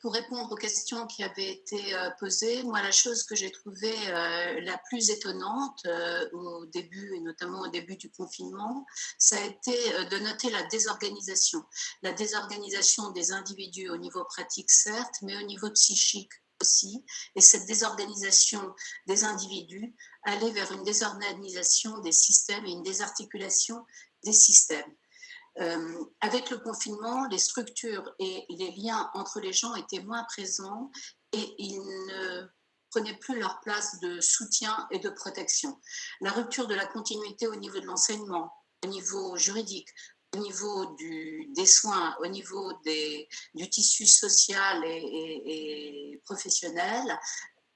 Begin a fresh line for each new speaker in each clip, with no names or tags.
Pour répondre aux questions qui avaient été posées, moi, la chose que j'ai trouvée la plus étonnante au début, et notamment au début du confinement, ça a été de noter la désorganisation des individus au niveau pratique, certes, mais au niveau psychique aussi. Et cette désorganisation des individus allait vers une désorganisation des systèmes et une désarticulation des systèmes. Avec le confinement, les structures et les liens entre les gens étaient moins présents et ils ne prenaient plus leur place de soutien et de protection. La rupture de la continuité au niveau de l'enseignement, au niveau juridique, au niveau des soins, au niveau du tissu social et professionnel,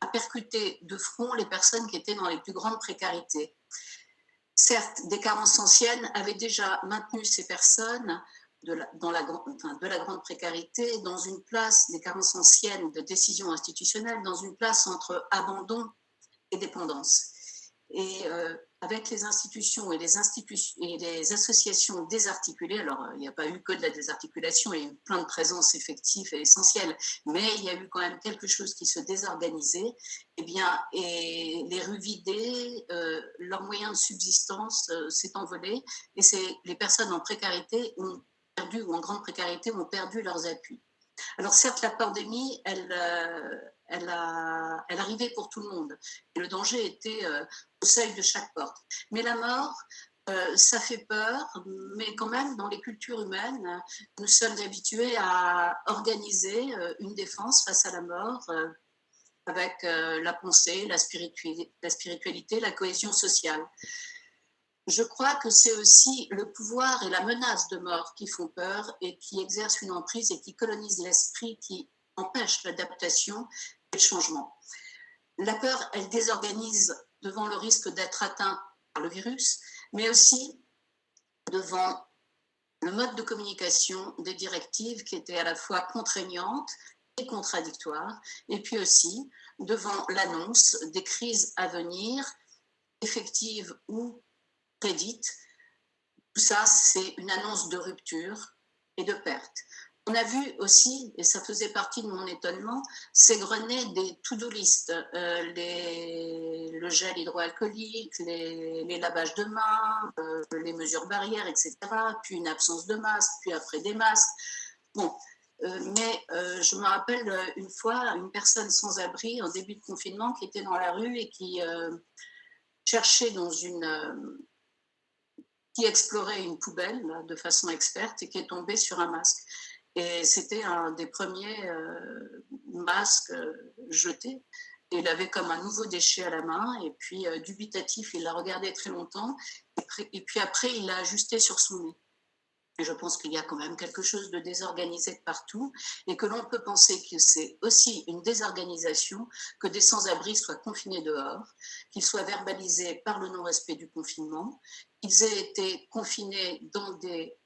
a percuté de front les personnes qui étaient dans les plus grandes précarités. Certes, des carences anciennes avaient déjà maintenu ces personnes de la grande précarité dans une place, des carences anciennes de décision institutionnelle, dans une place entre abandon et dépendance. Et avec les institutions et les associations désarticulées, alors il n'y a pas eu que de la désarticulation, il y a eu plein de présences effectives et essentielles, mais il y a eu quand même quelque chose qui se désorganisait, eh bien, et les rues vidées, leurs moyens de subsistance s'est envolé, et les personnes en précarité ont perdu, ou en grande précarité, ont perdu leurs appuis. Alors certes, la pandémie, elle arrivait pour tout le monde. Et le danger était au seuil de chaque porte. Mais la mort, ça fait peur, mais quand même, dans les cultures humaines, nous sommes habitués à organiser une défense face à la mort avec la pensée, la spiritualité, la cohésion sociale. Je crois que c'est aussi le pouvoir et la menace de mort qui font peur et qui exercent une emprise et qui colonisent l'esprit, qui empêchent l'adaptation et le changement. La peur, elle désorganise devant le risque d'être atteint par le virus, mais aussi devant le mode de communication des directives qui étaient à la fois contraignantes et contradictoires, et puis aussi devant l'annonce des crises à venir, effectives ou prédites. Tout ça, c'est une annonce de rupture et de perte. On a vu aussi, et ça faisait partie de mon étonnement, s'égrener des to-do list, le gel hydroalcoolique, les lavages de mains, les mesures barrières, etc., puis une absence de masque, puis après des masques. Bon, mais je me rappelle une fois une personne sans abri en début de confinement qui était dans la rue et qui cherchait qui explorait une poubelle là, de façon experte et qui est tombé sur un masque. Et c'était un des premiers masques jetés. Et il avait comme un nouveau déchet à la main. Et puis, dubitatif, il l'a regardé très longtemps. Et puis après, il l'a ajusté sur son nez. Et je pense qu'il y a quand même quelque chose de désorganisé de partout et que l'on peut penser que c'est aussi une désorganisation que des sans-abri soient confinés dehors, qu'ils soient verbalisés par le non-respect du confinement, qu'ils aient été confinés dans des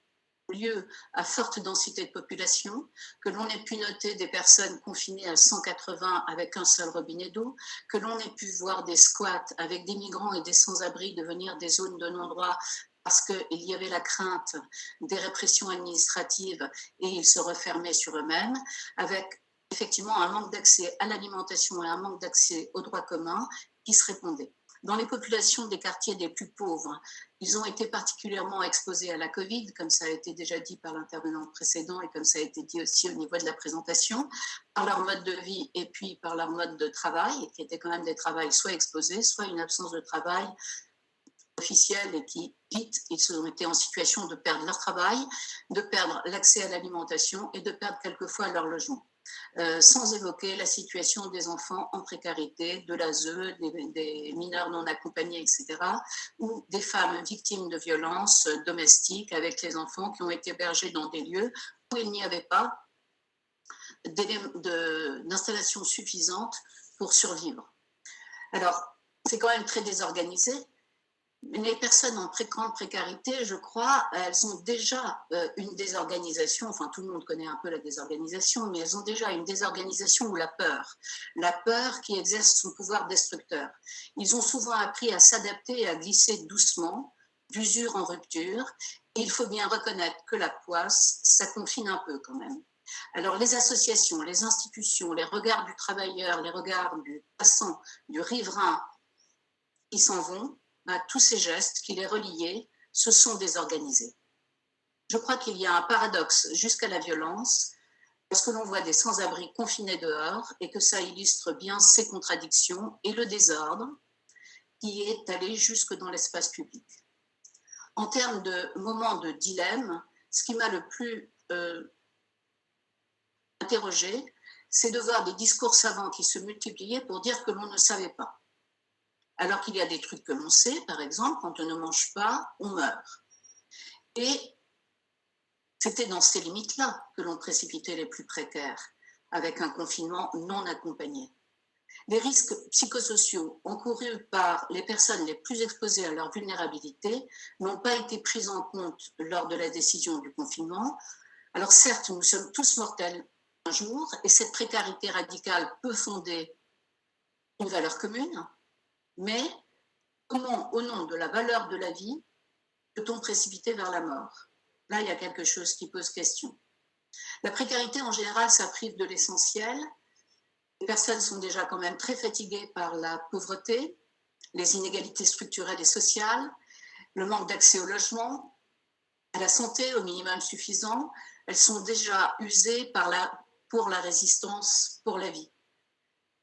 lieux à forte densité de population, que l'on ait pu noter des personnes confinées à 180 avec un seul robinet d'eau, que l'on ait pu voir des squats avec des migrants et des sans-abri devenir des zones de non-droit parce qu'il y avait la crainte des répressions administratives et ils se refermaient sur eux-mêmes, avec effectivement un manque d'accès à l'alimentation et un manque d'accès aux droits communs qui se répondaient. Dans les populations des quartiers les plus pauvres, ils ont été particulièrement exposés à la Covid, comme ça a été déjà dit par l'intervenant précédent et comme ça a été dit aussi au niveau de la présentation, par leur mode de vie et puis par leur mode de travail, qui étaient quand même des travails soit exposés, soit une absence de travail officielle et qui, vite, ils ont été en situation de perdre leur travail, de perdre l'accès à l'alimentation et de perdre quelquefois leur logement. Sans évoquer la situation des enfants en précarité, de l'ASE, des mineurs non accompagnés, etc., ou des femmes victimes de violences domestiques avec les enfants qui ont été hébergés dans des lieux où il n'y avait pas d'installation suffisante pour survivre. Alors, c'est quand même très désorganisé. Les personnes en grande précarité, je crois, elles ont déjà une désorganisation, enfin tout le monde connaît un peu la désorganisation, mais elles ont déjà une désorganisation ou la peur qui exerce son pouvoir destructeur. Ils ont souvent appris à s'adapter et à glisser doucement, d'usure en rupture, et il faut bien reconnaître que la poisse, ça confine un peu quand même. Alors les associations, les institutions, les regards du travailleur, les regards du passant, du riverain qui s'en vont, tous ces gestes qui les reliaient se sont désorganisés. Je crois qu'il y a un paradoxe jusqu'à la violence lorsque l'on voit des sans-abri confinés dehors et que ça illustre bien ces contradictions et le désordre qui est allé jusque dans l'espace public. En termes de moments de dilemme, ce qui m'a le plus interrogé, c'est de voir des discours savants qui se multipliaient pour dire que l'on ne savait pas. Alors qu'il y a des trucs que l'on sait, par exemple, quand on ne mange pas, on meurt. Et c'était dans ces limites-là que l'on précipitait les plus précaires, avec un confinement non accompagné. Les risques psychosociaux encourus par les personnes les plus exposées à leur vulnérabilité n'ont pas été pris en compte lors de la décision du confinement. Alors certes, nous sommes tous mortels un jour, et cette précarité radicale peut fonder une valeur commune, mais comment, au nom de la valeur de la vie, peut-on précipiter vers la mort? Là, il y a quelque chose qui pose question. La précarité, en général, ça prive de l'essentiel. Les personnes sont déjà quand même très fatiguées par la pauvreté, les inégalités structurelles et sociales, le manque d'accès au logement, à la santé au minimum suffisant. Elles sont déjà usées pour la résistance, pour la vie.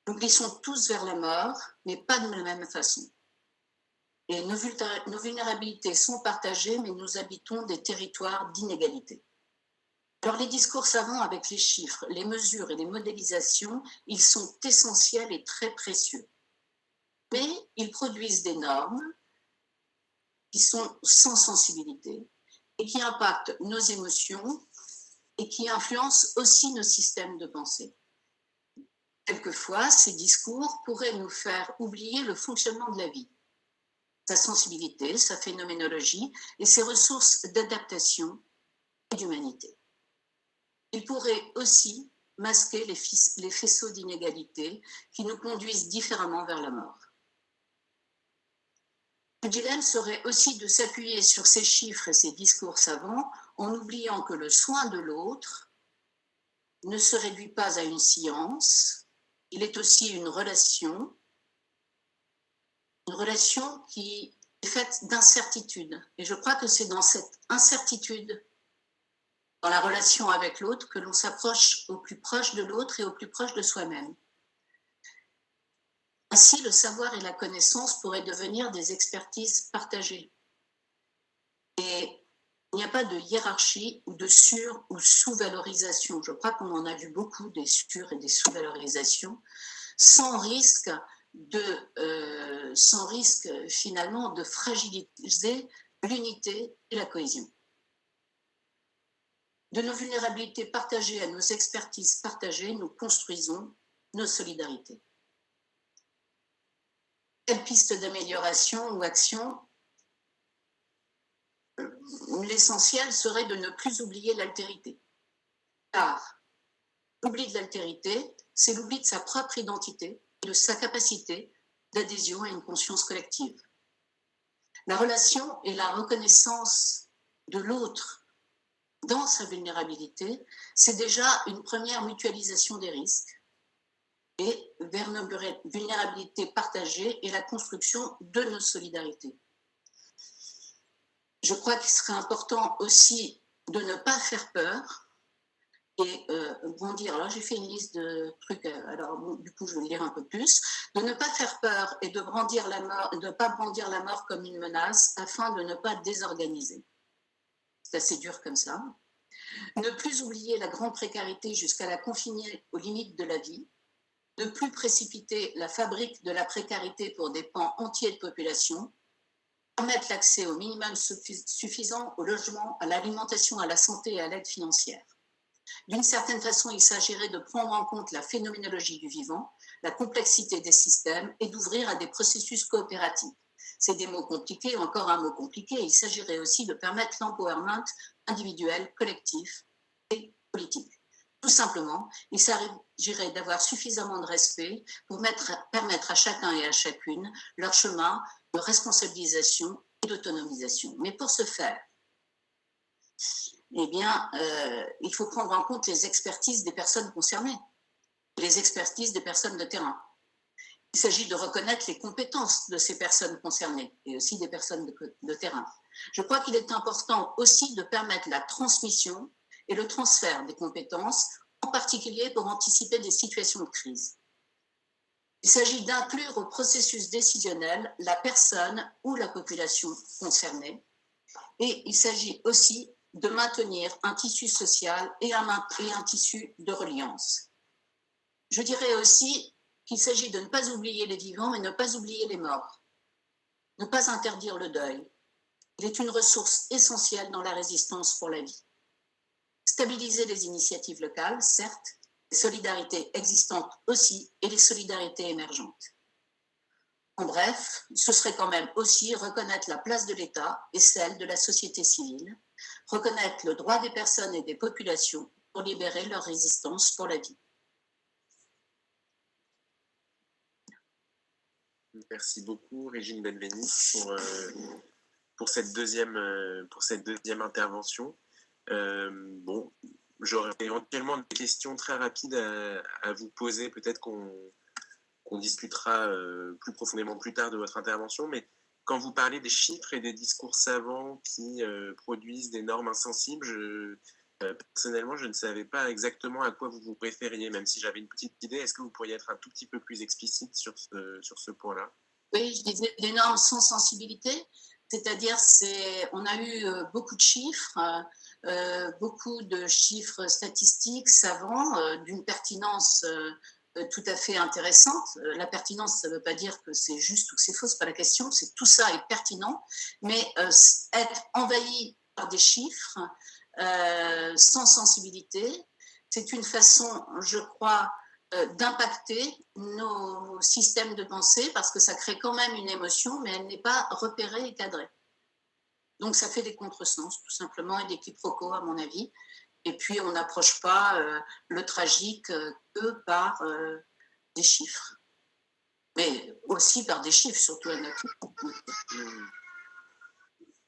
Nous glissons tous vers la mort, mais pas de la même façon. Et nos vulnérabilités sont partagées, mais nous habitons des territoires d'inégalité. Alors les discours savants avec les chiffres, les mesures et les modélisations, ils sont essentiels et très précieux. Mais ils produisent des normes qui sont sans sensibilité et qui impactent nos émotions et qui influencent aussi nos systèmes de pensée. Quelquefois, ces discours pourraient nous faire oublier le fonctionnement de la vie, sa sensibilité, sa phénoménologie et ses ressources d'adaptation et d'humanité. Il pourrait aussi masquer les faisceaux d'inégalité qui nous conduisent différemment vers la mort. Le dilemme serait aussi de s'appuyer sur ces chiffres et ces discours savants en oubliant que le soin de l'autre ne se réduit pas à une science, il est aussi une relation qui est faite d'incertitude. Et je crois que c'est dans cette incertitude, dans la relation avec l'autre, que l'on s'approche au plus proche de l'autre et au plus proche de soi-même. Ainsi, le savoir et la connaissance pourraient devenir des expertises partagées. Et il n'y a pas de hiérarchie ou de sur- ou sous-valorisation. Je crois qu'on en a vu beaucoup des sur- et des sous-valorisations, sans risque finalement de fragiliser l'unité et la cohésion. De nos vulnérabilités partagées à nos expertises partagées, nous construisons nos solidarités. Quelle piste d'amélioration ou action? L'essentiel serait de ne plus oublier l'altérité. Car l'oubli de l'altérité, c'est l'oubli de sa propre identité et de sa capacité d'adhésion à une conscience collective. La relation et la reconnaissance de l'autre dans sa vulnérabilité, c'est déjà une première mutualisation des risques et vers nos vulnérabilités partagées et la construction de nos solidarités. Je crois qu'il serait important aussi de ne pas faire peur et brandir. Alors j'ai fait une liste de trucs, alors bon, du coup je vais le lire un peu plus. De ne pas faire peur et de ne pas brandir la mort comme une menace afin de ne pas désorganiser. C'est assez dur comme ça. Ne plus oublier la grande précarité jusqu'à la confiner aux limites de la vie. Ne plus précipiter la fabrique de la précarité pour des pans entiers de population. Permettre l'accès au minimum suffisant au logement, à l'alimentation, à la santé et à l'aide financière. D'une certaine façon, il s'agirait de prendre en compte la phénoménologie du vivant, la complexité des systèmes et d'ouvrir à des processus coopératifs. C'est des mots compliqués, encore un mot compliqué. Il s'agirait aussi de permettre l'empowerment individuel, collectif et politique. Tout simplement, il s'agirait d'avoir suffisamment de respect pour permettre à chacun et à chacune leur chemin de responsabilisation et d'autonomisation. Mais pour ce faire, eh bien, il faut prendre en compte les expertises des personnes concernées, les expertises des personnes de terrain. Il s'agit de reconnaître les compétences de ces personnes concernées et aussi des personnes de terrain. Je crois qu'il est important aussi de permettre la transmission et le transfert des compétences, en particulier pour anticiper des situations de crise. Il s'agit d'inclure au processus décisionnel la personne ou la population concernée, et il s'agit aussi de maintenir un tissu social et un tissu de reliance. Je dirais aussi qu'il s'agit de ne pas oublier les vivants et ne pas oublier les morts, ne pas interdire le deuil. Il est une ressource essentielle dans la résistance pour la vie. Stabiliser les initiatives locales, certes, les solidarités existantes aussi et les solidarités émergentes. En bref, ce serait quand même aussi reconnaître la place de l'État et celle de la société civile, reconnaître le droit des personnes et des populations pour libérer leur résistance pour la vie.
Merci beaucoup, Régine Benveniste, pour cette deuxième intervention. Bon, j'aurais éventuellement des questions très rapides à vous poser. Peut-être qu'on discutera plus profondément plus tard de votre intervention, mais quand vous parlez des chiffres et des discours savants qui produisent des normes insensibles, personnellement, je ne savais pas exactement à quoi vous vous référiez, même si j'avais une petite idée. Est-ce que vous pourriez être un tout petit peu plus explicite sur ce point-là?
Oui, je disais des normes sans sensibilité, c'est-à-dire on a eu beaucoup de chiffres, beaucoup de chiffres statistiques savants, d'une pertinence tout à fait intéressante. La pertinence, ça ne veut pas dire que c'est juste ou que c'est faux, c'est pas la question, c'est tout ça est pertinent, mais être envahi par des chiffres sans sensibilité, c'est une façon, je crois, d'impacter nos systèmes de pensée parce que ça crée quand même une émotion, mais elle n'est pas repérée et cadrée. Donc ça fait des contresens, tout simplement, et des quiproquos, à mon avis. Et puis on n'approche pas le tragique que par des chiffres, mais aussi par des chiffres, surtout à notre
Mmh.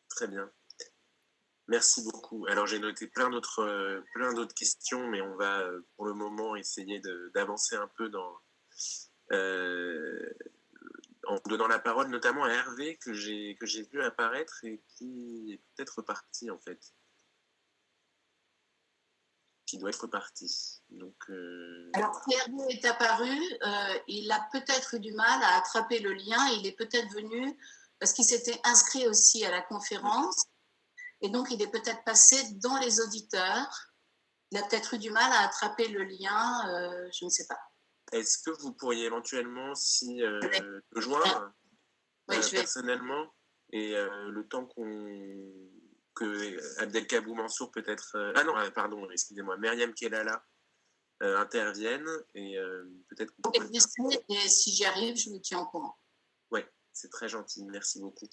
Très bien. Merci beaucoup. Alors j'ai noté plein d'autres questions, mais on va pour le moment essayer d'avancer un peu en donnant la parole notamment à Hervé que j'ai vu apparaître et qui est peut-être parti en fait, qui doit être parti. Donc
Alors, si Hervé est apparu, il a peut-être eu du mal à attraper le lien. Il est peut-être venu parce qu'il s'était inscrit aussi à la conférence. Et donc, il est peut-être passé dans les auditeurs. Il a peut-être eu du mal à attraper le lien, je ne sais pas.
est-ce que vous pourriez éventuellement
Ouais.
le joindre
Oui, je vais.
personnellement et le temps que Abdelkabou Mansour peut-être ah non pardon excusez-moi Myriam Kelala intervienne et peut-être qu'on peut
Et si j'y arrive, je vous tiens au courant.
ouais c'est très gentil merci beaucoup.